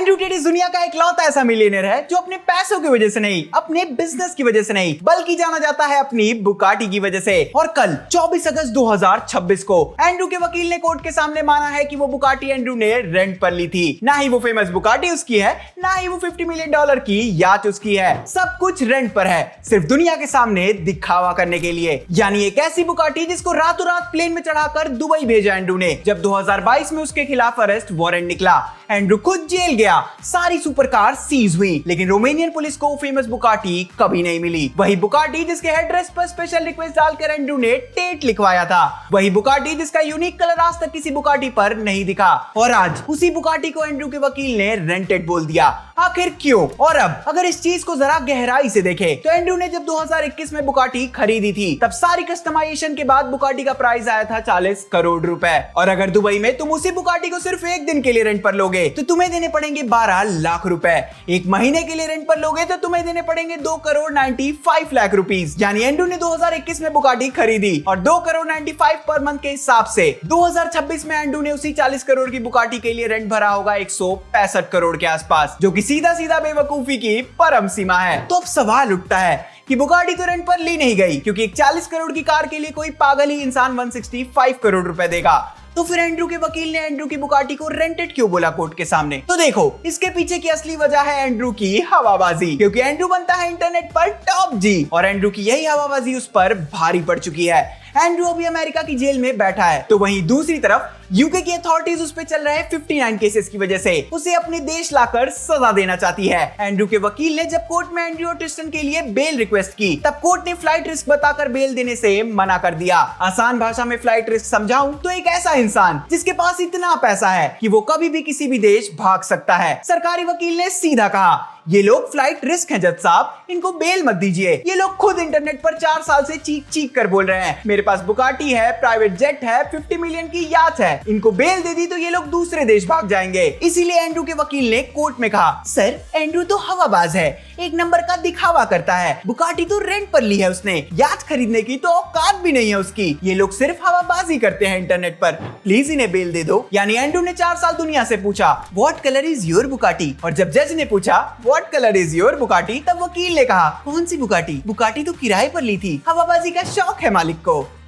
Andrew Tate इस दुनिया का इकलौता ऐसा मिलियनेयर है जो अपने पैसों की वजह से नहीं, अपने बिजनेस की वजह से नहीं, बल्कि जाना जाता है अपनी बुगाटी की वजह से। और कल 24 अगस्त 2026 को एंड्रू के वकील ने कोर्ट के सामने माना है कि वो बुगाटी एंड्रू ने रेंट पर ली थी। ना ही वो फेमस बुगाटी उसकी है, ना ही वो $50 मिलियन की याच उसकी है। सब कुछ रेंट पर है, सिर्फ दुनिया के सामने दिखावा करने के लिए। यानी एक ऐसी बुगाटी जिसको रातों रात प्लेन में चढ़ाकर दुबई भेजा एंड्रू ने। जब 2022 में उसके खिलाफ अरेस्ट वारंट निकला, एंड्रू खुद जेल गया, सारी सुपरकार सीज हुई, लेकिन रोमानियन पुलिस को फेमस बुगाटी कभी नहीं मिली। वही बुगाटी जिसके हेडरेस्ट पर स्पेशल रिक्वेस्ट डालकर एंड्रू ने टेट लिखवाया था, वही बुगाटी जिसका यूनिक कलर आज तक किसी बुगाटी पर नहीं दिखा। और आज उसी बुगाटी को एंड्रू के वकील ने रेंटेड बोल दिया। आखिर क्यों? और अब अगर इस चीज को जरा गहराई से देखें तो एंड्रू ने जब 2021 में बुगाटी खरीदी थी, तब सारी कस्टमाइजेशन के बाद बुगाटी का प्राइस आया था 40 करोड़ रुपए। और अगर दुबई में तुम उसी बुगाटी को सिर्फ एक दिन के लिए रेंट पर लोगे तो तुम्हें देने पड़ेंगे 12 लाख रुपए। एक महीने के लिए रेंट पर लोगे तो तुम्हें देने पड़ेंगे 2 करोड़ 95 लाख रुपीस। यानी एंड्रू ने 2021 में बुगाटी खरीदी और 2 करोड़ 95 पर मंथ के हिसाब से 2026 में एंड्रू ने उसी 40 करोड़ की बुगाटी के लिए रेंट भरा होगा 165 करोड़ के आसपास, जो कि सीधा सीधा बेवकूफी की परम सीमा है। तो अब सवाल उठता है कि बुगाटी तो रेंट पर ली नहीं गई, क्योंकि एक 40 करोड़ की कार के लिए कोई पागल ही इंसान 165 करोड़ रुपए देगा। तो फिर एंड्रू के वकील ने एंड्रू की बुगाटी को रेंटेड क्यों बोला कोर्ट के सामने? तो देखो, इसके पीछे की असली वजह है एंड्रू की हवाबाजी, क्योंकि एंड्रू बनता है इंटरनेट पर टॉप जी, और एंड्रू की यही हवाबाजी उस पर भारी पड़ चुकी है। एंड्रू अभी अमेरिका की जेल में बैठा है, तो वहीं दूसरी तरफ यूके की अथॉरिटीज उस पे चल रहे 59 केसेस की वजह से उसे अपने देश लाकर सजा देना चाहती है। एंड्रू के वकील ने जब कोर्ट में एंड्रू और ट्रिस्टन के लिए बेल रिक्वेस्ट की, तब कोर्ट ने फ्लाइट रिस्क बताकर बेल देने से मना कर दिया। आसान भाषा में फ्लाइट रिस्क समझाऊं तो एक ऐसा इंसान जिसके पास इतना पैसा है कि वो कभी भी किसी भी देश भाग सकता है। सरकारी वकील ने सीधा कहा, ये लोग फ्लाइट रिस्क हैं जज साहब, इनको बेल मत दीजिए। ये लोग खुद इंटरनेट पर 4 साल से चीख चीख कर बोल रहे हैं, मेरे पास बुगाटी है, प्राइवेट जेट है, 50 मिलियन की याच है, इनको बेल दे दी तो ये लोग दूसरे देश भाग जाएंगे। इसीलिए एंड्रू के वकील ने कोर्ट में कहा, सर एंड्रू तो हवाबाज है, एक नंबर का दिखावा करता है, बुगाटी तो रेंट पर ली है उसने, याच खरीदने की तो औकात भी नहीं है उसकी, ये लोग सिर्फ हवाबाजी करते हैं इंटरनेट पर, प्लीज इन्हें बेल दे दो। यानी एंड्रू ने 4 साल दुनिया से पूछा, what colour is your Bugatti? और जब जज ने पूछा, what colour is your Bugatti, तब वकील ने कहा, कौन सी बुगाटी? बुगाटी तो किराए पर ली थी, हवाबाजी का शौक है मालिक को।